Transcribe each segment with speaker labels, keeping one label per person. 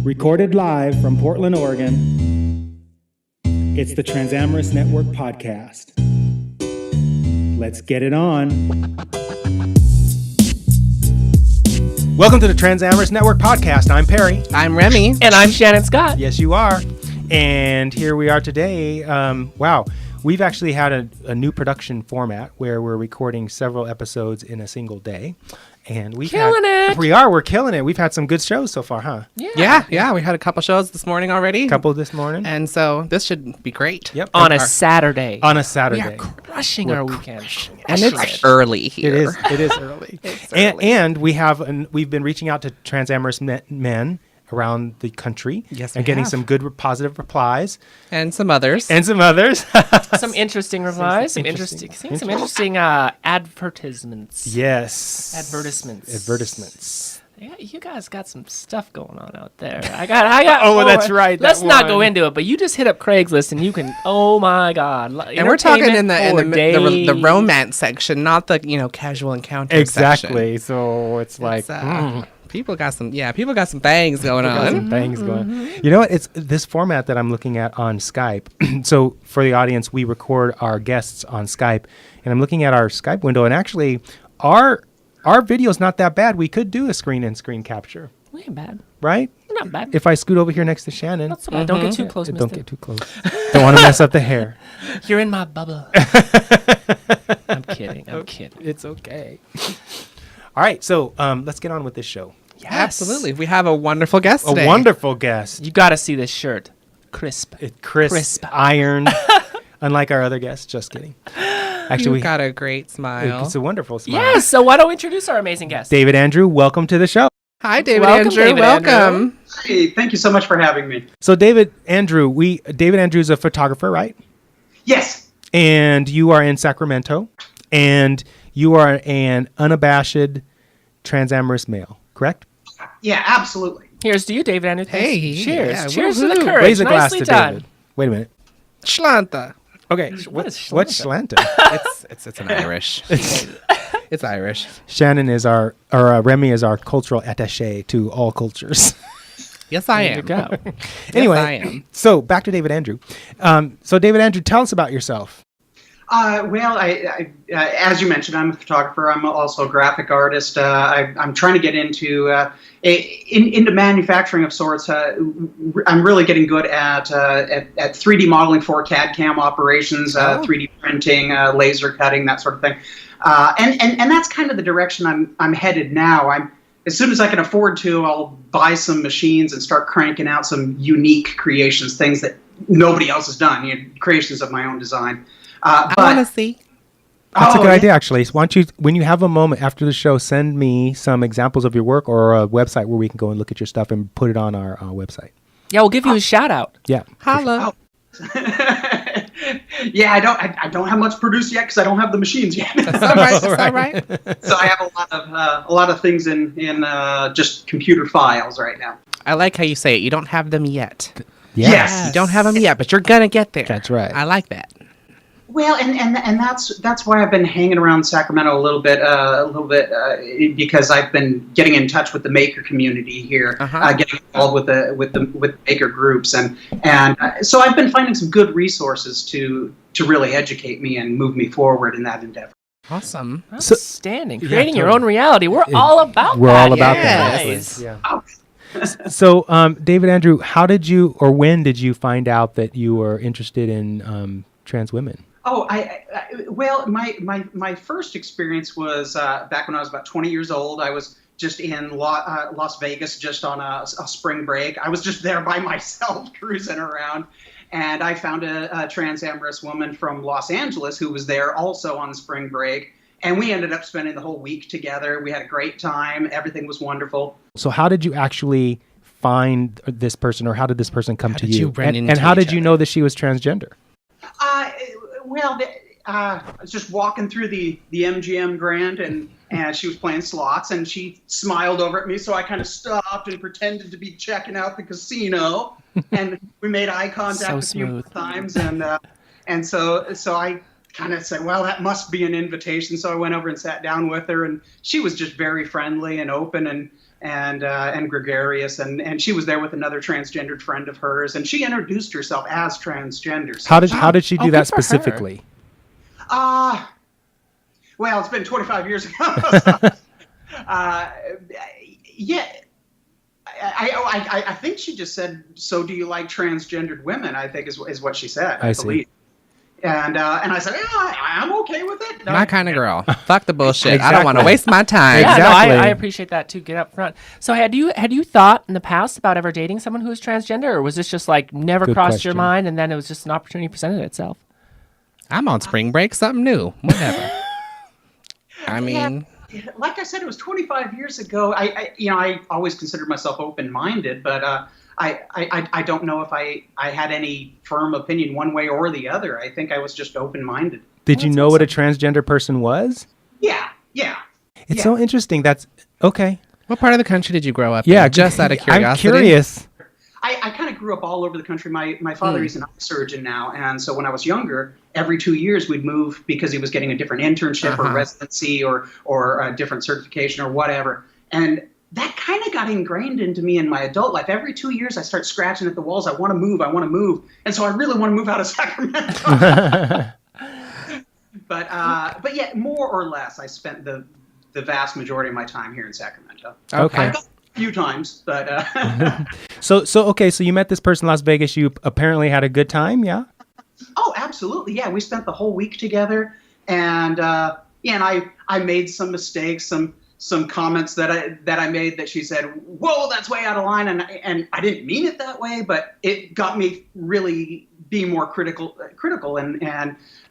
Speaker 1: Recorded live from Portland, Oregon, it's the Transamorous Network podcast. Let's get it on. Welcome to the Transamorous Network podcast. I'm Perry.
Speaker 2: I'm Remy.
Speaker 3: And I'm Shannon Scott.
Speaker 1: Yes, you are. And here we are today. Wow. We've actually had a new production format where we're recording several episodes in a single day. And we're killing it. We've had some good shows so far, huh?
Speaker 2: Yeah. We had a couple shows this morning already.
Speaker 1: This morning.
Speaker 2: And so this should be great.
Speaker 1: Yep.
Speaker 3: On a Saturday.
Speaker 1: We are
Speaker 3: crushing our weekend.
Speaker 2: And it's early here.
Speaker 1: It is early. And we've been reaching out to Transamorous men around the country.
Speaker 2: Yes,
Speaker 1: and getting some good positive replies.
Speaker 2: And some others.
Speaker 3: Some interesting replies. Some interesting advertisements.
Speaker 1: Yes.
Speaker 3: Advertisements. Yeah, you guys got some stuff going on out there. I got.
Speaker 1: That's right.
Speaker 3: Let's not go into it, but you just hit up Craigslist and you can. Oh my God!
Speaker 2: And we're talking in the romance section, not the casual encounter section.
Speaker 1: Exactly. So it's like.
Speaker 2: People got some things going on.
Speaker 1: You know what? It's this format that I'm looking at on Skype. So for the audience, we record our guests on Skype, and I'm looking at our Skype window, and actually, our video's not that bad. We could do a screen capture.
Speaker 3: We ain't bad,
Speaker 1: right?
Speaker 3: Not bad.
Speaker 1: If I scoot over here next to Shannon,
Speaker 3: not so bad. Don't get too close.
Speaker 1: Don't get too close. Don't want to mess up the hair.
Speaker 3: You're in my bubble. I'm kidding.
Speaker 1: It's okay. All right, so let's get on with this show.
Speaker 3: Yes.
Speaker 2: Absolutely. We have a wonderful guest today.
Speaker 1: A wonderful guest.
Speaker 3: You got to see this shirt. Crisp,
Speaker 1: ironed. Unlike our other guests. Just kidding. Actually,
Speaker 2: we got a great smile.
Speaker 1: It's a wonderful smile.
Speaker 3: Yes, so why don't we introduce our amazing guest?
Speaker 1: DavidAndrew, welcome to the show.
Speaker 2: Hi, DavidAndrew. Welcome.
Speaker 4: Hey, thank you so much for having me.
Speaker 1: So DavidAndrew is a photographer, right?
Speaker 4: Yes.
Speaker 1: And you are in Sacramento. And you are an unabashed transamorous male, correct?
Speaker 4: Yeah, absolutely.
Speaker 3: Here's to you, David.
Speaker 2: Hey.
Speaker 3: Cheers.
Speaker 2: Yeah,
Speaker 3: Cheers to the courage.
Speaker 1: Raise a glass
Speaker 3: Nicely
Speaker 1: to
Speaker 3: done.
Speaker 1: David. Wait a minute.
Speaker 2: Shlanta.
Speaker 1: Okay.
Speaker 3: What is
Speaker 1: What's Shlanta?
Speaker 2: It's an Irish. It's Irish.
Speaker 1: Shannon is Remy is our cultural attaché to all cultures.
Speaker 2: Yes, I am.
Speaker 3: Go.
Speaker 1: Anyway,
Speaker 2: yes, I am.
Speaker 1: So back to DavidAndrew. So DavidAndrew, tell us about yourself.
Speaker 4: Well, I as you mentioned, I'm a photographer. I'm also a graphic artist. I'm trying to get into manufacturing of sorts. I'm really getting good at 3D modeling for CAD/CAM operations, 3D printing, laser cutting, that sort of thing. And that's kind of the direction I'm headed now. As soon as I can afford to, I'll buy some machines and start cranking out some unique creations, things that nobody else has done, creations of my own design.
Speaker 2: I want to see.
Speaker 1: That's a good idea, actually. So why don't you, when you have a moment after the show, send me some examples of your work or a website where we can go and look at your stuff and put it on our website.
Speaker 3: Yeah, we'll give you a shout out.
Speaker 1: Yeah.
Speaker 2: Holla.
Speaker 4: Yeah, I don't have much produced yet because I don't have the machines yet.
Speaker 2: That's all right.
Speaker 4: So I have a lot of things in just computer files right now.
Speaker 2: I like how you say it. You don't have them yet.
Speaker 4: Yes.
Speaker 2: You don't have them yet, but you're gonna get there.
Speaker 1: That's right.
Speaker 2: I like that.
Speaker 4: Well, and that's why I've been hanging around Sacramento a little bit because I've been getting in touch with the maker community here, getting involved with the maker groups, and so I've been finding some good resources to really educate me and move me forward in that endeavor.
Speaker 2: Awesome.
Speaker 3: Outstanding. Creating your own reality. We're all about that.
Speaker 1: We're all about
Speaker 3: that.
Speaker 1: Nice. Yeah. So, DavidAndrew, how did you or when did you find out that you were interested in trans women?
Speaker 4: Oh, well, my first experience was back when I was about 20 years old. I was just in Las Vegas just on a spring break. I was just there by myself cruising around, and I found a transamorous woman from Los Angeles who was there also on spring break, and we ended up spending the whole week together. We had a great time. Everything was wonderful.
Speaker 1: So how did you actually find this person, or how did this person come to you?
Speaker 2: And
Speaker 1: how did you know that she was transgender?
Speaker 4: Well, I was just walking through the MGM Grand, and she was playing slots, and she smiled over at me, so I kind of stopped and pretended to be checking out the casino, and we made eye contact a few more times, and so I kind of said, well, that must be an invitation. So I went over and sat down with her, and she was just very friendly and open, and and gregarious, and she was there with another transgendered friend of hers, and she introduced herself as transgender. So
Speaker 1: how did she do that specifically?
Speaker 4: Well, it's been 25 years ago. So, yeah. I think she just said, "So do you like transgendered women?" I think is what she said. I believe. See. And I said, "Yeah, I'm okay with it."
Speaker 2: My kind of girl. Fuck the bullshit. Exactly. I don't want to waste my time.
Speaker 3: Yeah, exactly. No, I appreciate that too. Get up front. So had you thought in the past about ever dating someone who was transgender, or was this just like never crossed your mind, and then it was just an opportunity presented itself?
Speaker 2: I'm on spring break. Something new. Whatever. I mean.
Speaker 4: Yeah, like I said, it was 25 years ago. I always considered myself open-minded, but I don't know if I had any firm opinion one way or the other. I think I was just open-minded.
Speaker 1: Did you know what a transgender person was?
Speaker 4: Yeah.
Speaker 1: It's so interesting. That's okay.
Speaker 2: What part of the country did you grow up in? Just out of curiosity.
Speaker 1: I'm curious.
Speaker 4: I kind of grew up all over the country. My father is an eye surgeon now, and so when I was younger, every 2 years we'd move because he was getting a different internship or residency or a different certification or whatever. And that kind of got ingrained into me in my adult life. Every 2 years I start scratching at the walls. I want to move. And so I really want to move out of Sacramento. But yeah, more or less, I spent the vast majority of my time here in Sacramento.
Speaker 1: Okay.
Speaker 4: I've got a few times, but
Speaker 1: So you met this person in Las Vegas. You apparently had a good time, yeah?
Speaker 4: Oh, absolutely, yeah. We spent the whole week together, and and I made some mistakes, some comments that I made that she said, "Whoa, that's way out of line," and I didn't mean it that way, but it got me really being more critical and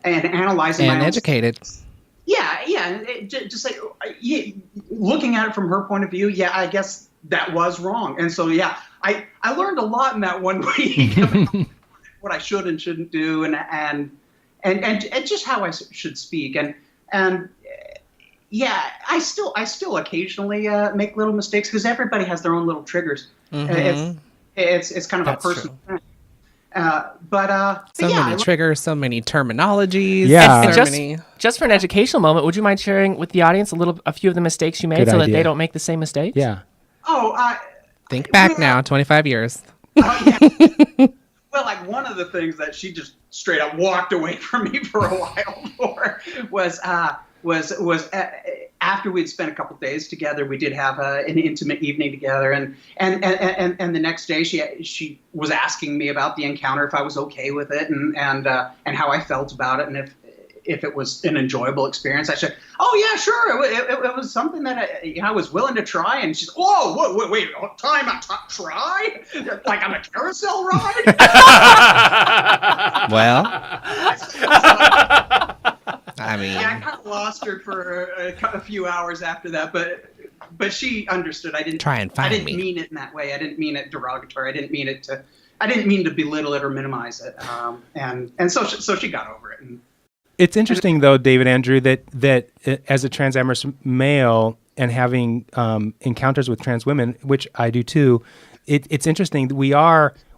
Speaker 4: analyzing
Speaker 2: and educated.
Speaker 4: Yeah. Just like looking at it from her point of view. Yeah, I guess that was wrong, and so yeah, I learned a lot in that one week about what I should and shouldn't do, and just how I should speak, and yeah, I still occasionally make little mistakes because everybody has their own little triggers. It's kind of a personal thing. But
Speaker 2: so many triggers, so many terminologies.
Speaker 1: Yeah.
Speaker 3: And just for an educational moment, would you mind sharing with the audience a few of the mistakes you made that they don't make the same mistakes?
Speaker 1: Yeah.
Speaker 2: Think back now, 25 years.
Speaker 4: Yeah. Well, like one of the things that she just straight up walked away from me for a while for was after we'd spent a couple of days together, we did have an intimate evening together, and the next day she was asking me about the encounter, if I was okay with it, and how I felt about it, and if it was an enjoyable experience. I said, "Oh yeah, sure, it was something that I was willing to try." And she's, "Whoa, wait, try? Like on a carousel ride?"
Speaker 2: Well, I mean,
Speaker 4: yeah, I kind of lost her for a few hours after that, but she understood. I didn't mean it in that way. I didn't mean it derogatory. I didn't mean to belittle it or minimize it. And so she got over it. And
Speaker 1: it's interesting though, DavidAndrew, that as a transamorous male and having encounters with trans women, which I do too, it's interesting.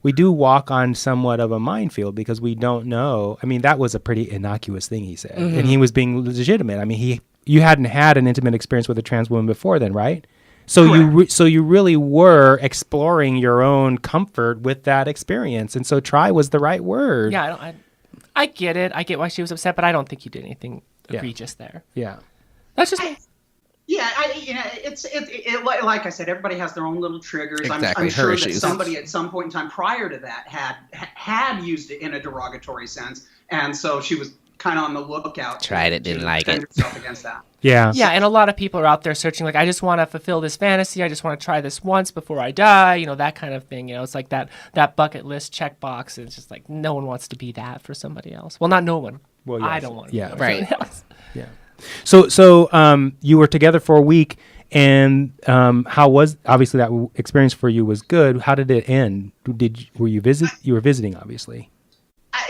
Speaker 1: We do walk on somewhat of a minefield because we don't know. I mean, that was a pretty innocuous thing he said, and he was being legitimate. I mean, you hadn't had an intimate experience with a trans woman before then, right? So you really were exploring your own comfort with that experience, and so try was the right word.
Speaker 3: Yeah, I get it. I get why she was upset, but I don't think you did anything egregious there.
Speaker 1: Yeah,
Speaker 3: that's just me.
Speaker 4: Yeah, it's like I said, everybody has their own little triggers.
Speaker 2: Exactly.
Speaker 4: I'm sure that somebody at some point in time prior to that had used it in a derogatory sense, and so she was kind of on the lookout.
Speaker 2: Tried it, didn't like it.
Speaker 4: Herself against that.
Speaker 1: Yeah.
Speaker 3: Yeah, and a lot of people are out there searching, like, I just want to fulfill this fantasy. I just want to try this once before I die. That kind of thing. It's like that bucket list checkbox. It's just like no one wants to be that for somebody else. Well, not no one.
Speaker 1: Well, yes.
Speaker 3: I don't want to.
Speaker 1: Yeah,
Speaker 3: be right. Else.
Speaker 1: Yeah. So you were together for a week, and how was obviously that experience for you was good. How did it end? You were visiting, obviously.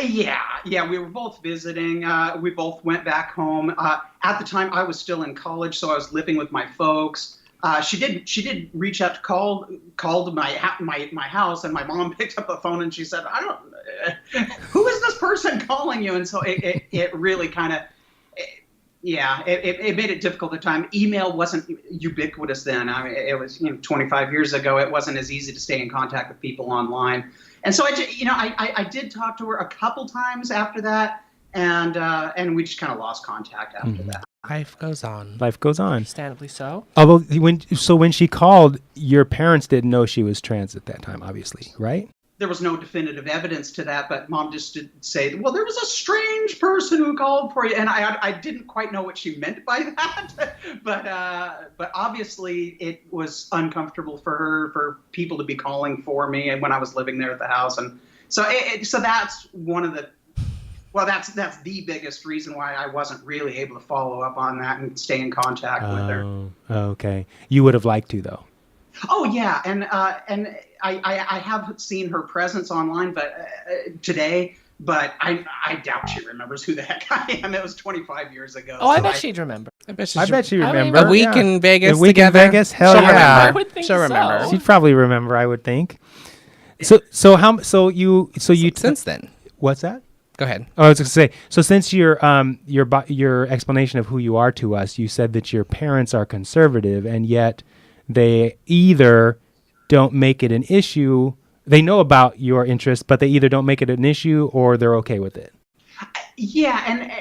Speaker 4: Yeah, we were both visiting. We both went back home. At the time, I was still in college, so I was living with my folks. She did reach out to call to my house, and my mom picked up the phone and she said, "Who is this person calling you?" And so it really kind of. Yeah, it made it difficult at the time. Email wasn't ubiquitous then. I mean, it was 25 years ago. It wasn't as easy to stay in contact with people online. And so I did talk to her a couple times after that, and we just kind of lost contact after that.
Speaker 2: Life goes on.
Speaker 1: Life goes on.
Speaker 3: Understandably so.
Speaker 1: Although when she called, your parents didn't know she was trans at that time, obviously, right?
Speaker 4: There was no definitive evidence to that, but Mom just did say, well, there was a strange person who called for you. And I didn't quite know what she meant by that, but obviously it was uncomfortable for her, for people to be calling for me, and when I was living there at the house. And so that's one of the, that's the biggest reason why I wasn't really able to follow up on that and stay in contact with her.
Speaker 1: Okay. You would have liked to, though.
Speaker 4: Oh yeah, and I have seen her presence online, but today. But I doubt she remembers who the heck I am. It was 25 years ago.
Speaker 3: Oh, I bet she'd remember.
Speaker 1: I bet she'd remember.
Speaker 2: A week in Vegas
Speaker 1: A week
Speaker 2: together.
Speaker 1: in Vegas? Hell
Speaker 2: She'll
Speaker 1: yeah.
Speaker 2: remember.
Speaker 3: I would think
Speaker 2: She'll
Speaker 3: so.
Speaker 2: remember.
Speaker 1: She'd probably remember, I would think. Since
Speaker 2: then.
Speaker 1: What's that?
Speaker 2: Go ahead.
Speaker 1: Oh, I was going to say, so since your explanation of who you are to us, you said that your parents are conservative, and yet they either don't make it an issue. They know about your interest, but they either don't make it an issue or they're okay with it.
Speaker 4: Yeah, and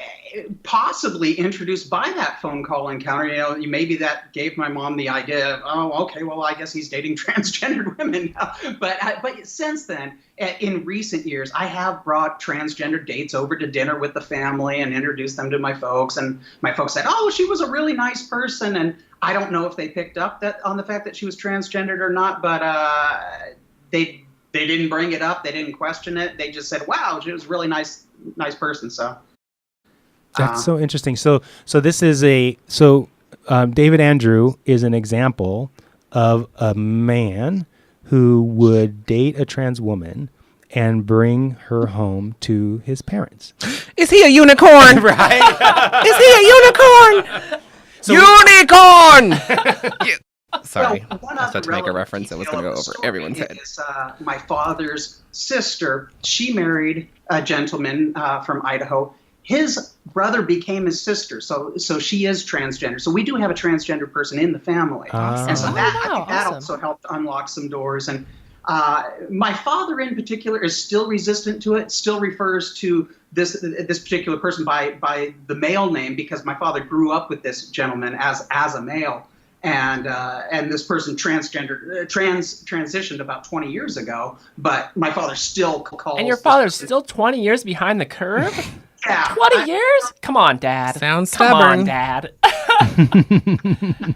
Speaker 4: possibly introduced by that phone call encounter. Maybe that gave my mom the idea of, oh, okay, well, I guess he's dating transgendered women now. But since then, in recent years, I have brought transgender dates over to dinner with the family and introduced them to my folks. And my folks said, oh, she was a really nice person. And I don't know if they picked up on the fact that she was transgendered or not, but they didn't bring it up. They didn't question it. They just said, wow, she was a really nice person. So
Speaker 1: that's so interesting. So this is DavidAndrew is an example of a man who would date a trans woman and bring her home to his parents.
Speaker 2: Is he a unicorn?
Speaker 1: Right?
Speaker 2: Is he a unicorn? Unicorn! Sorry, I was about to make a reference that was going to go over everyone's head.
Speaker 4: My father's sister, she married a gentleman from Idaho. His brother became his sister, so she is transgender. So we do have a transgender person in the family, and so that also helped unlock some doors. And my father, in particular, is still resistant to it. Still refers to this particular person by the male name, because my father grew up with this gentleman as a male. And this person transitioned about 20 years ago, but my father still calls.
Speaker 3: And your father's still 20 years behind the curve?
Speaker 4: Yeah.
Speaker 3: 20 years? Come on, Dad.
Speaker 2: Sounds
Speaker 3: Come
Speaker 2: stubborn.
Speaker 3: on, Dad.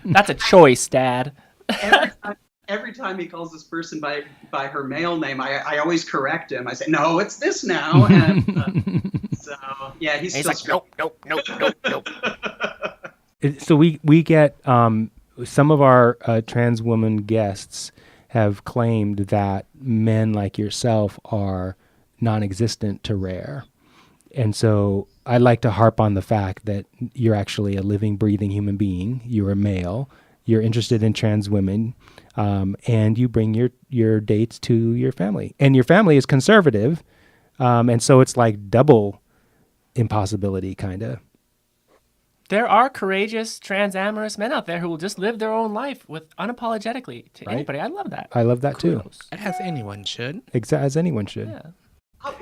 Speaker 3: That's a choice, Dad.
Speaker 4: Every time he calls this person by her male name, I always correct him. I say, no, it's this now. And so, yeah, he's still
Speaker 3: like, nope.
Speaker 1: So we get some of our trans woman guests have claimed that men like yourself are non-existent to rare. And so I like to harp on the fact that you're actually a living, breathing human being. You're a male. You're interested in trans women, and you bring your dates to your family. And your family is conservative, and so it's like double impossibility, kind of.
Speaker 3: There are courageous transamorous men out there who will just live their oin life with unapologetically to anybody. I love that.
Speaker 1: I love that
Speaker 3: Kudos.
Speaker 1: too.
Speaker 2: As anyone should.
Speaker 1: As anyone should.
Speaker 3: Yeah.
Speaker 4: Oh,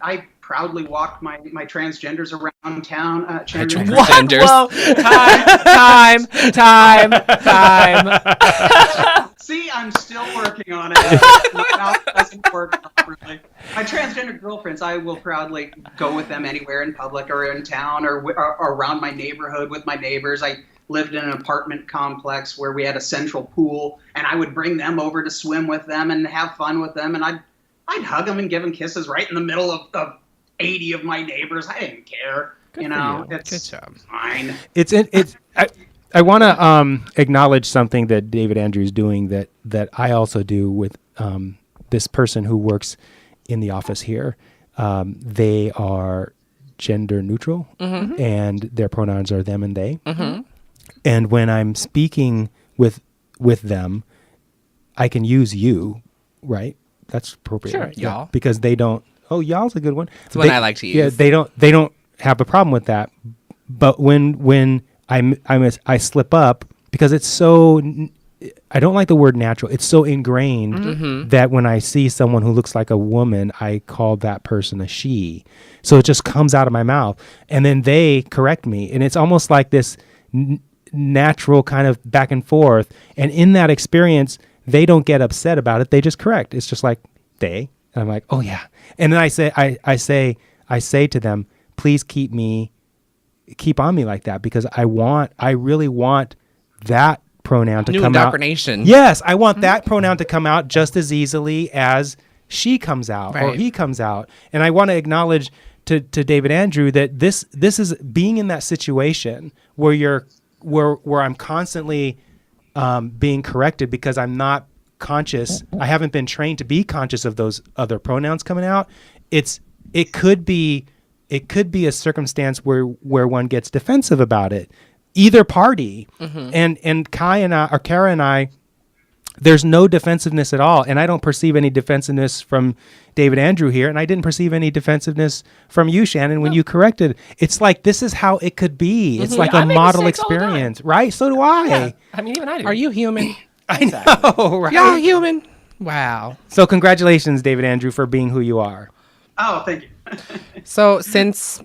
Speaker 4: I proudly walk my transgenders around town.
Speaker 2: Transgenders.
Speaker 3: Whoa. Time.
Speaker 4: See, I'm still working on it. My mouth doesn't work properly. My transgender girlfriends, I will proudly go with them anywhere in public or in town or around my neighborhood with my neighbors. I lived in an apartment complex where we had a central pool, and I would bring them over to swim with them and have fun with them, and I'd hug them and give them kisses right in the middle of 80 of my neighbors. I didn't care.
Speaker 3: Good
Speaker 4: It's
Speaker 2: Good job.
Speaker 4: fine.
Speaker 1: I want to acknowledge something that DavidAndrew is doing that I also do with this person who works in the office here. They are gender neutral, and their pronouns are them and they.
Speaker 2: Mm-hmm.
Speaker 1: And when I'm speaking with them, I can use you, right? That's appropriate.
Speaker 3: Sure,
Speaker 1: right?
Speaker 2: y'all.
Speaker 1: Because they don't. Oh, y'all's a good one.
Speaker 2: It's one I like to use.
Speaker 1: Yeah, they don't have a problem with that. But when I slip up, because it's so, I don't like the word natural. It's so ingrained that when I see someone who looks like a woman, I call that person a she. So it just comes out of my mouth, and then they correct me, and it's almost like this natural kind of back and forth. And in that experience, they don't get upset about it. They just correct. It's just like and I'm like, oh yeah. And then I say to them, please keep on me like that, because I really want that pronoun to come out.
Speaker 2: New indoctrination.
Speaker 1: Yes, I want that pronoun to come out just as easily as she comes out or he comes out. And I want to acknowledge to David Andrew that this is being in that situation where where I'm constantly being corrected because I'm not conscious. I haven't been trained to be conscious of those other pronouns coming out. It could be a circumstance where one gets defensive about it, either party. And Kara and I, there's no defensiveness at all. And I don't perceive any defensiveness from David Andrew here. And I didn't perceive any defensiveness from you, Shannon, when you corrected. It's like, this is how it could be. It's like a model experience, right? So do I.
Speaker 3: Yeah. I mean, even I do.
Speaker 2: Are you human?
Speaker 1: I know, right?
Speaker 2: You're human. Wow.
Speaker 1: So congratulations, David Andrew, for being who you are.
Speaker 4: Oh, thank you.
Speaker 2: So since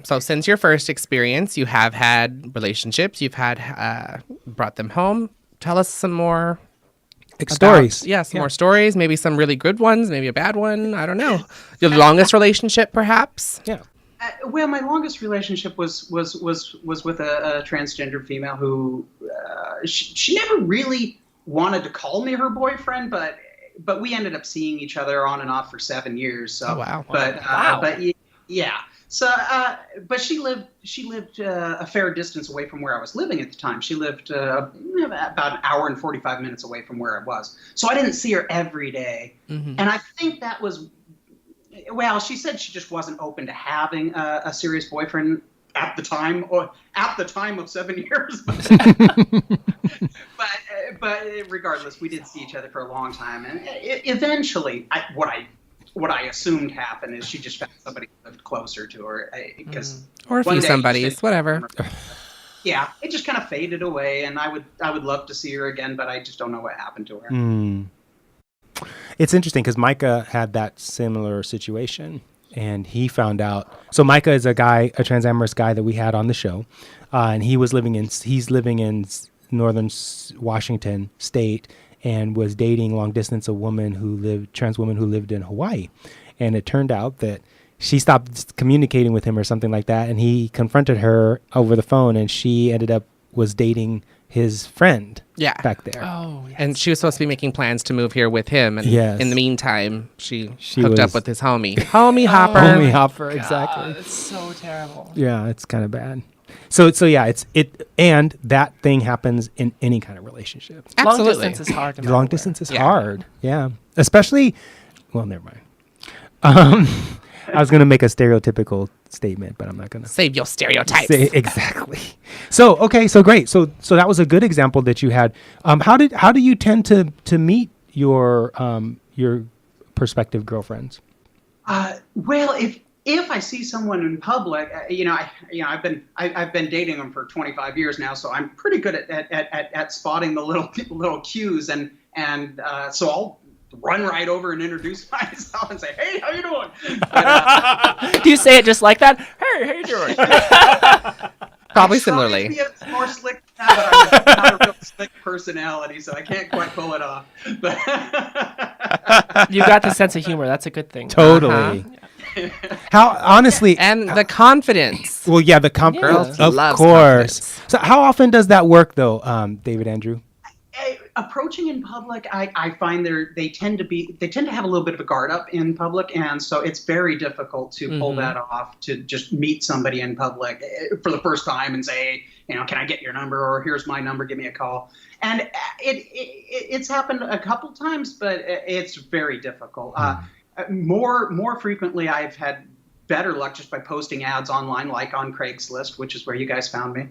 Speaker 2: your first experience, you have had relationships. You've had brought them home. Tell us some more
Speaker 1: stories.
Speaker 2: More stories. Maybe some really good ones. Maybe a bad one. I don't know. Your longest relationship, perhaps.
Speaker 1: Yeah.
Speaker 4: Well, my longest relationship was with a transgender female who she never really wanted to call me her boifriend, but we ended up seeing each other on and off for 7 years. So,
Speaker 2: oh, wow.
Speaker 4: But yeah. So, but she lived a fair distance away from where I was living at the time. She lived about an hour and 45 minutes away from where I was. So I didn't see her every day. And I think that was, well, she said she just wasn't open to having a serious boyfriend at the time of 7 years. But regardless, we did see each other for a long time, and eventually, what I assumed happened is she just found somebody who lived closer to her, because
Speaker 2: or a few somebodies, whatever.
Speaker 4: Yeah, it just kind of faded away, and I would love to see her again, but I just don't know what happened to her.
Speaker 1: It's interesting because Micah had that similar situation. And he found out. So Micah is a transamorous guy that we had on the show, and he's living in northern Washington State, and was dating long distance trans woman who lived in Hawaii. And it turned out that she stopped communicating with him or something like that, and he confronted her over the phone, and she was dating his friend back there.
Speaker 2: Oh, yes. And she was supposed to be making plans to move here with him. And in the meantime, she hooked up with his homie. Homie Hopper.
Speaker 1: Homie Hopper, exactly.
Speaker 3: It's so terrible.
Speaker 1: Yeah, it's kind of bad. So yeah, and that thing happens in any kind of relationship.
Speaker 2: Absolutely.
Speaker 3: Long distance is hard.
Speaker 1: Long distance is hard. Yeah. Especially, well, never mind. I was going to make a stereotypical statement, but I'm not going to.
Speaker 2: Save your stereotypes.
Speaker 1: Exactly. So, okay. So great. So that was a good example that you had. How do you tend to meet your prospective girlfriends?
Speaker 4: Well, if I see someone in public, I've been dating them for 25 years now, so I'm pretty good at spotting the little cues, and so I'll run right over and introduce myself and say, "Hey, how you doing?" But,
Speaker 3: do you say it just like that? Hey, how you doing?
Speaker 2: Probably similarly.
Speaker 4: It's more slick now, but I'm not a real slick personality, so I can't quite pull it off. But
Speaker 3: you've got the sense of humor. That's a good thing.
Speaker 1: Totally. How honestly,
Speaker 2: and the confidence.
Speaker 1: Well, yeah, the confidence, of course. Confidence. So, how often does that work, though, David Andrew?
Speaker 4: Approaching in public, I find they tend to have a little bit of a guard up in public, and so it's very difficult to pull that off, to just meet somebody in public for the first time and say, can I get your number, or here's my number, give me a call. And it's happened a couple times, but it's very difficult. More frequently, I've had better luck just by posting ads online, like on Craigslist, which is where you guys found me.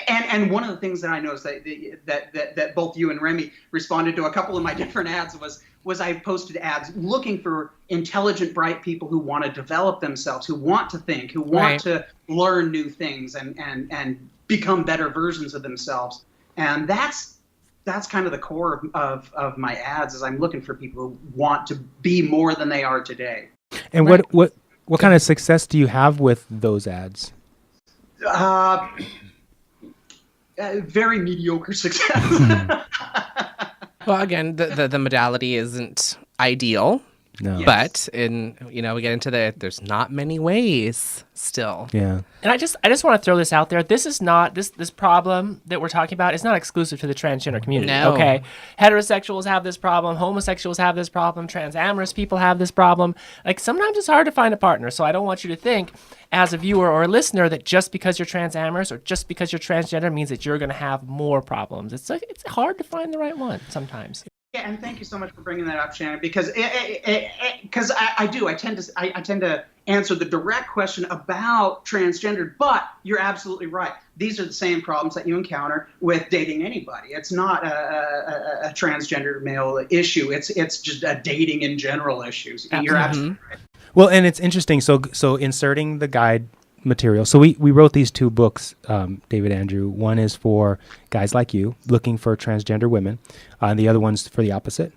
Speaker 4: and one of the things that I noticed that both you and Remy responded to a couple of my different ads was I posted ads looking for intelligent, bright people who want to develop themselves, who want to think, who want to learn new things and become better versions of themselves. And that's kind of the core of my ads, is I'm looking for people who want to be more than they are today.
Speaker 1: And what kind of success do you have with those ads?
Speaker 2: Very mediocre success. Well, again, the modality isn't ideal.
Speaker 1: No.
Speaker 2: But we get into there's not many ways still.
Speaker 1: Yeah.
Speaker 3: And I just want to throw this out there. This is not this problem that we're talking about is not exclusive to the transgender community.
Speaker 2: No.
Speaker 3: Okay. Heterosexuals have this problem, homosexuals have this problem, transamorous people have this problem. Like, sometimes it's hard to find a partner. So I don't want you to think as a viewer or a listener that just because you're transamorous or just because you're transgender means that you're going to have more problems. It's hard to find the right one sometimes.
Speaker 4: Yeah, and thank you so much for bringing that up, Shannon, because I tend to answer the direct question about transgender, but you're absolutely right. These are the same problems that you encounter with dating anybody. It's not a transgender male issue. It's just a dating in general issue. You're absolutely right.
Speaker 1: Well, and it's interesting. So inserting the guide material. So we wrote these two books, DavidAndrew. One is for guys like you looking for transgender women, and the other one's for the opposite.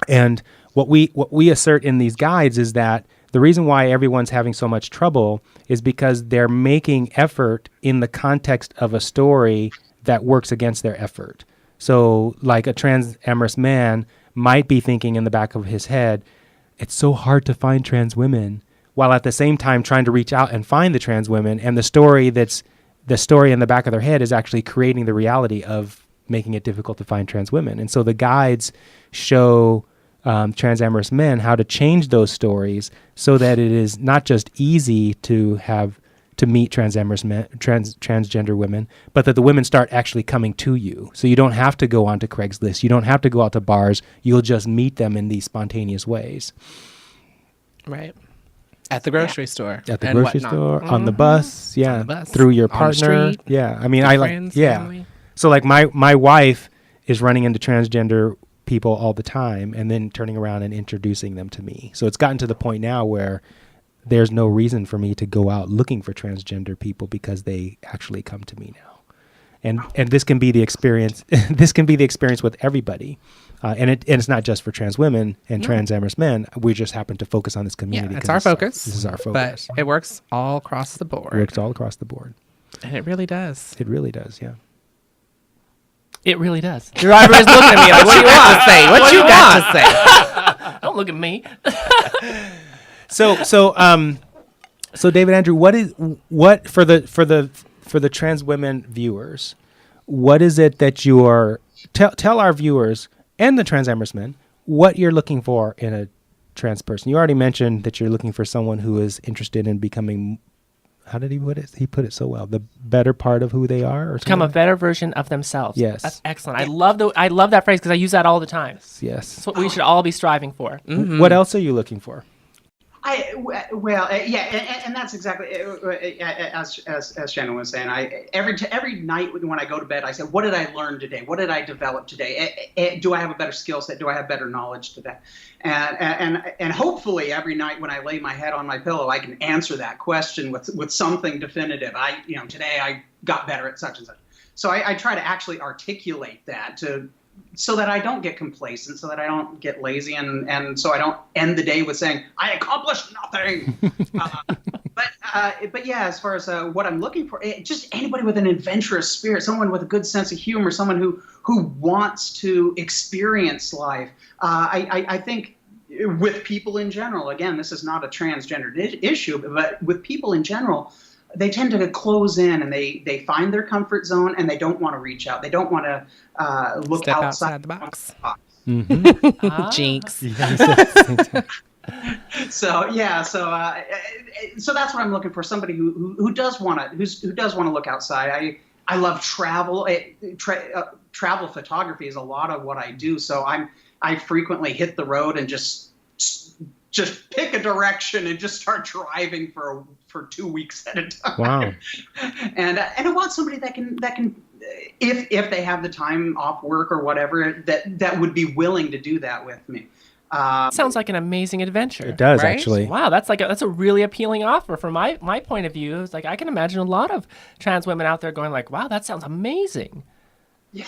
Speaker 1: And what we assert in these guides is that the reason why everyone's having so much trouble is because they're making effort in the context of a story that works against their effort. So like a transamorous man might be thinking in the back of his head, it's so hard to find trans women, while at the same time trying to reach out and find the trans women. And the story in the back of their head is actually creating the reality of making it difficult to find trans women. And so the guides show transamorous men how to change those stories so that it is not just easy to meet transamorous men, transgender women, but that the women start actually coming to you. So you don't have to go onto Craigslist. You don't have to go out to bars. You'll just meet them in these spontaneous ways.
Speaker 2: Right. At the grocery store.
Speaker 1: At the grocery store, on the bus,
Speaker 2: On the bus,
Speaker 1: through your
Speaker 2: on the
Speaker 1: partner.
Speaker 2: street,
Speaker 1: Yeah. I mean,
Speaker 2: friends, family.
Speaker 1: So like my wife is running into transgender people all the time and then turning around and introducing them to me. So it's gotten to the point now where there's no reason for me to go out looking for transgender people because they actually come to me now. And this can be the experience. This can be the experience with everybody. And it's not just for trans women and transamorous men. We just happen to focus on this community.
Speaker 2: Yeah, it's our focus.
Speaker 1: This is our focus.
Speaker 2: But it works all across the board.
Speaker 1: It works all across the board.
Speaker 2: And it really does.
Speaker 1: It really does, yeah.
Speaker 3: It really does. Your driver is looking at me like, what do you want to say? What you got to say? Don't look at me.
Speaker 1: So DavidAndrew, what for the trans women viewers, what is it that you're tell our viewers and the transamorous men what you're looking for in a trans person? You already mentioned that you're looking for someone who is interested in becoming, how did he put it? He put it so well. The better part of who they are, or
Speaker 3: Become a
Speaker 1: something?
Speaker 3: better version of themselves.
Speaker 1: Yes.
Speaker 3: That's excellent. I love that phrase because I use that all the time.
Speaker 1: Yes.
Speaker 3: That's what we should all be striving for.
Speaker 2: Mm-hmm.
Speaker 1: What else are you looking for?
Speaker 4: And that's exactly as Shannon was saying. Every night when I go to bed, I say, "What did I learn today? What did I develop today? Do I have a better skill set? Do I have better knowledge today?" And hopefully every night when I lay my head on my pillow, I can answer that question with something definitive. Today I got better at such and such. So I try to actually articulate that so that I don't get complacent, so that I don't get lazy, and so I don't end the day with saying, I accomplished nothing. But yeah, as far as what I'm looking for, just anybody with an adventurous spirit, someone with a good sense of humor, someone who wants to experience life. I think with people in general, again, this is not a transgender issue, but with people in general, they tend to close in and they find their comfort zone and they don't want to reach out. They don't want to look
Speaker 2: Step
Speaker 4: outside
Speaker 2: the box.
Speaker 1: Mm-hmm.
Speaker 2: Jinx.
Speaker 4: So that's what I'm looking for. Somebody who does want to look outside. I love travel. Travel photography is a lot of what I do. So I frequently hit the road and just just pick a direction and just start driving for 2 weeks at a time.
Speaker 1: Wow.
Speaker 4: And I want somebody that can if they have the time off work or whatever, that would be willing to do that with me.
Speaker 3: Sounds like an amazing adventure.
Speaker 1: It does,
Speaker 2: Right?
Speaker 1: actually.
Speaker 3: Wow, that's a really appealing offer from my point of view. It's like I can imagine a lot of trans women out there going like, "Wow, that sounds amazing."
Speaker 4: Yeah.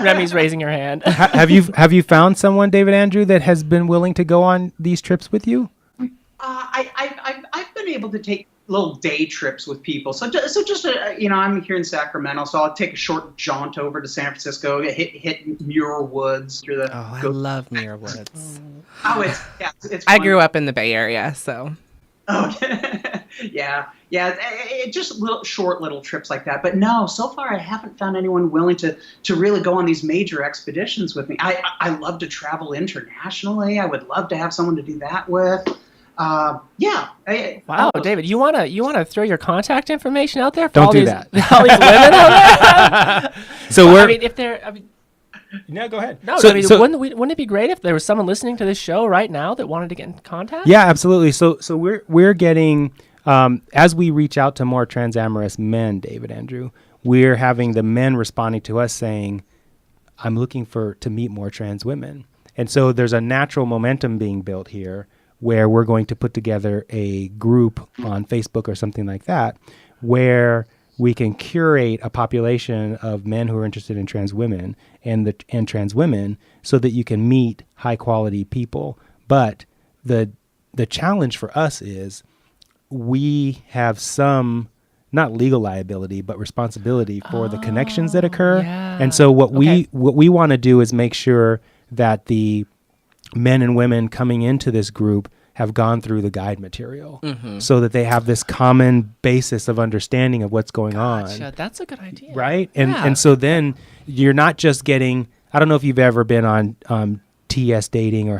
Speaker 3: Remy's raising her hand.
Speaker 1: Have you found someone, David Andrew, that has been willing to go on these trips with you?
Speaker 4: I've been able to take little day trips with people. So just I'm here in Sacramento, so I'll take a short jaunt over to San Francisco, hit Muir Woods through the.
Speaker 2: Oh, I love Muir Woods.
Speaker 4: It's.
Speaker 2: I
Speaker 4: fun.
Speaker 2: grew up in the Bay Area, so.
Speaker 4: Okay. yeah. Just short little trips like that. But no, so far I haven't found anyone willing to really go on these major expeditions with me. I love to travel internationally. I would love to have someone to do that with.
Speaker 3: Wow, David, you wanna throw your contact information out there for
Speaker 1: Don't
Speaker 3: all
Speaker 1: do
Speaker 3: these
Speaker 1: that.
Speaker 3: all these women out there?
Speaker 1: So
Speaker 3: Well,
Speaker 1: we're.
Speaker 3: I mean, if they're, I mean,
Speaker 1: No, go ahead.
Speaker 3: no,
Speaker 1: So-
Speaker 3: I mean,
Speaker 1: so-
Speaker 3: wouldn't it be great if there was someone listening to this show right now that wanted to get in contact?
Speaker 1: Yeah, absolutely. So we're getting as we reach out to more transamorous men, David Andrew, we're having the men responding to us saying, "I'm looking to meet more trans women," and so there's a natural momentum being built here where we're going to put together a group on Facebook or something like that, where we can curate a population of men who are interested in trans women and trans women, so that you can meet high quality people. But the challenge for us is we have some, not legal liability, but responsibility for the connections that occur.
Speaker 3: yeah.
Speaker 1: And so what
Speaker 3: Okay.
Speaker 1: we want to do is make sure that the men and women coming into this group have gone through the guide material, so that they have this common basis of understanding of what's going on.
Speaker 3: Gotcha. That's a good idea.
Speaker 1: Right?
Speaker 3: Yeah.
Speaker 1: And so then you're not just getting, I don't know if you've ever been on TS dating or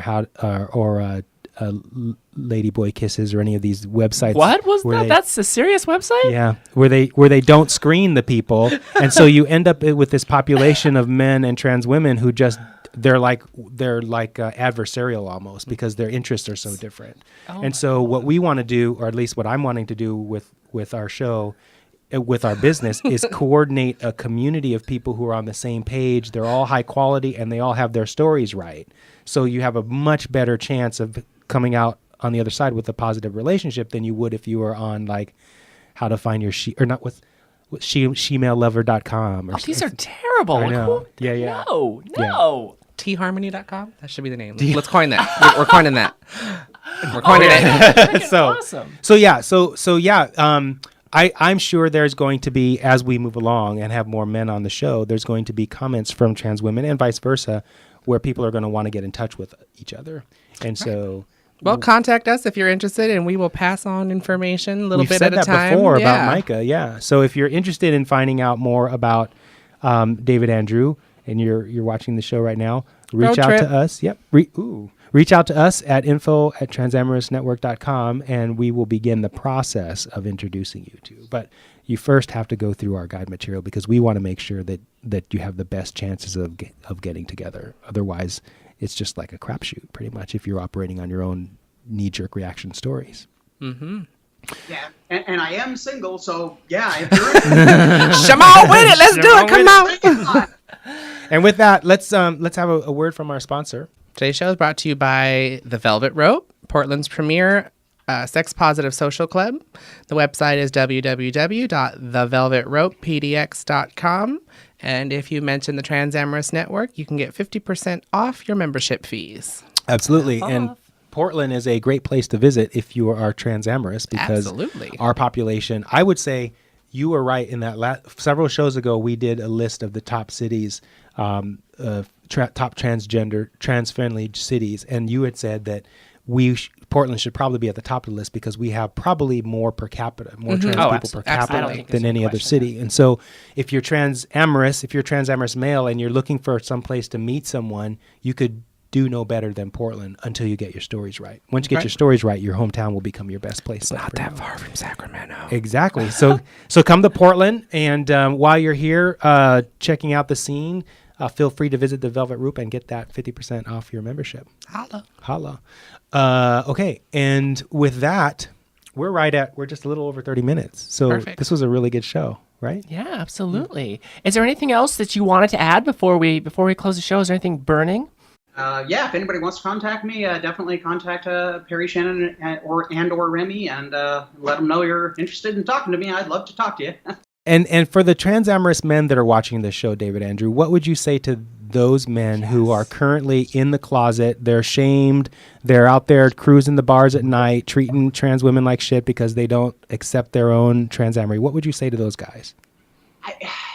Speaker 1: Ladyboy Kisses or any of these websites.
Speaker 3: What was
Speaker 1: where
Speaker 3: that? That's a serious website?
Speaker 1: yeah, where they don't screen the people, and so you end up with this population of men and trans women who just they're like adversarial almost, because their interests are so different. And so what we want to do, or at least what I'm wanting to do with our show, with our business, is coordinate a community of people who are on the same page. They're all high quality and they all have their stories right. So you have a much better chance of coming out on the other side with a positive relationship than you would if you were on like how to find your shemalelover.com.
Speaker 3: Oh, these are terrible.
Speaker 1: I know.
Speaker 3: Who-
Speaker 1: Yeah.
Speaker 3: No.
Speaker 2: tharmony.com? That should be the name. Let's coin that. We're coining that. We're coining it.
Speaker 3: Freaking
Speaker 1: So-
Speaker 3: awesome.
Speaker 1: I'm sure there's going to be, as we move along and have more men on the show, there's going to be comments from trans women and vice versa, where people are going to want to get in touch with each other. And so
Speaker 2: Well, contact us if you're interested, and we will pass on information a little
Speaker 1: we've
Speaker 2: bit
Speaker 1: said
Speaker 2: at a
Speaker 1: that
Speaker 2: time.
Speaker 1: before
Speaker 2: Yeah.
Speaker 1: about Micah. Yeah. So if you're interested in finding out more about David Andrew, and you're watching the show right now, reach
Speaker 2: Road
Speaker 1: out
Speaker 2: trip.
Speaker 1: to us. Yep. Reach out to us at info@transamorousnetwork.com, and we will begin the process of introducing you to. But you first have to go through our guide material, because we want to make sure that you have the best chances of getting together. Otherwise, it's just like a crapshoot, pretty much, if you're operating on your own knee-jerk reaction stories.
Speaker 4: Yeah, and I am single, so yeah. If you're
Speaker 2: Come on with it. Let's do it. Come on.
Speaker 1: And with that, let's have a word from our sponsor.
Speaker 2: Today's show is brought to you by The Velvet Rope, Portland's premier sex-positive social club. The website is www.thevelvetropepdx.com. And if you mention the Transamorous Network, you can get 50% off your membership fees.
Speaker 1: Absolutely. And Portland is a great place to visit if you are transamorous, because
Speaker 2: Absolutely.
Speaker 1: our population, I would say you were right in that several shows ago, we did a list of the top cities, top transgender, trans-friendly cities. And you had said that Portland should probably be at the top of the list because we have probably more per capita, more trans people per
Speaker 3: I don't
Speaker 1: capita
Speaker 3: think
Speaker 1: than
Speaker 3: there's
Speaker 1: any
Speaker 3: any
Speaker 1: other
Speaker 3: question
Speaker 1: city. And so if you're transamorous male and you're looking for some place to meet someone, you could do no better than Portland until you get your stories right. Once you get
Speaker 2: Right.
Speaker 1: your stories right, your hometown will become your best place.
Speaker 2: Not that far from Sacramento.
Speaker 1: Exactly. So come to Portland, and while you're here checking out the scene, feel free to visit the Velvet Roop and get that 50% off your membership. Holla. Okay, and with that, we're just a little over 30 minutes. So
Speaker 2: Perfect.
Speaker 1: This was a really good show, right?
Speaker 3: Yeah, absolutely. Is there anything else that you wanted to add before we close the show? Is there anything burning?
Speaker 4: Yeah, if anybody wants to contact me, definitely contact Perry Shannon or Remy, and let them know you're interested in talking to me. I'd love to talk to you.
Speaker 1: And for the transamorous men that are watching this show, David Andrew, what would you say to those men who are currently in the closet? They're shamed. They're out there cruising the bars at night, treating trans women like shit because they don't accept their own transamory. What would you say to those guys?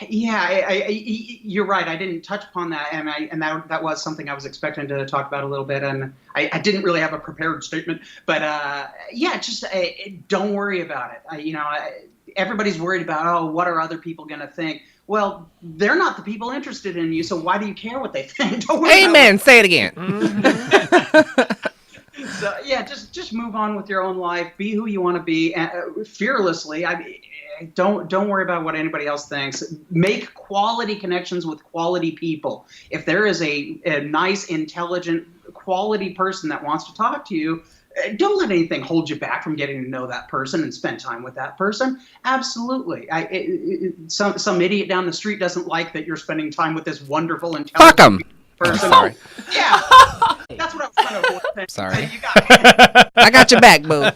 Speaker 4: You're right. I didn't touch upon that, and that was something I was expecting to talk about a little bit, and I didn't really have a prepared statement. But just don't worry about it. Everybody's worried about, what are other people going to think? Well, they're not the people interested in you, so why do you care what they think? Don't worry.
Speaker 2: Amen. Say it again.
Speaker 4: So just move on with your own life. Be who you want to be, fearlessly. Don't worry about what anybody else thinks. Make quality connections with quality people. If there is a nice, intelligent, quality person that wants to talk to you, don't let anything hold you back from getting to know that person and spend time with that person. Absolutely. Some idiot down the street doesn't like that you're spending time with this wonderful, intelligent
Speaker 2: Fuck 'em.
Speaker 4: person.
Speaker 2: Sorry.
Speaker 4: Yeah. That's what I was trying to avoid.
Speaker 2: Sorry.
Speaker 4: You got it.
Speaker 2: I got your back, boo.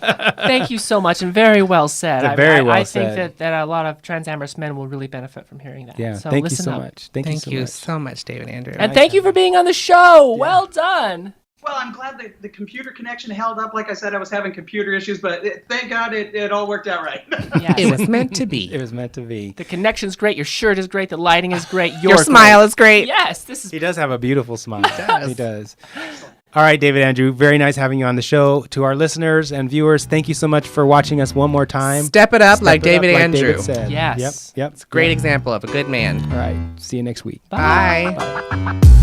Speaker 3: Thank you so much, and very well said.
Speaker 1: Very well
Speaker 3: I
Speaker 1: said.
Speaker 3: think that a lot of transamorous men will really benefit from hearing that.
Speaker 1: Yeah,
Speaker 3: so
Speaker 1: thank you
Speaker 3: listen
Speaker 1: so
Speaker 3: up.
Speaker 1: much. Thank you so much.
Speaker 2: David Andrew.
Speaker 3: And thank you for being on the show. Well done.
Speaker 4: Well, I'm glad that the computer connection held up. Like I said, I was having computer issues, but thank God it all worked out right.
Speaker 3: Yes.
Speaker 2: It was meant to be.
Speaker 1: It was meant to be.
Speaker 3: The connection's great. Your shirt is great. The lighting is great.
Speaker 2: Your smile is great.
Speaker 3: Yes, this is.
Speaker 1: He does have a beautiful smile. He does. All right, David Andrew, very nice having you on the show. To our listeners and viewers, thank you so much for watching us one more time.
Speaker 2: Step it up
Speaker 1: Step
Speaker 2: like
Speaker 1: it up
Speaker 2: David Andrew.
Speaker 1: David said.
Speaker 3: Yes.
Speaker 1: Yep.
Speaker 2: Great example of a good man.
Speaker 1: All right. See you next week.
Speaker 2: Bye.
Speaker 3: Bye.